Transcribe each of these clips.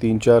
3-4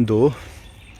2۔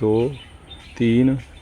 2 3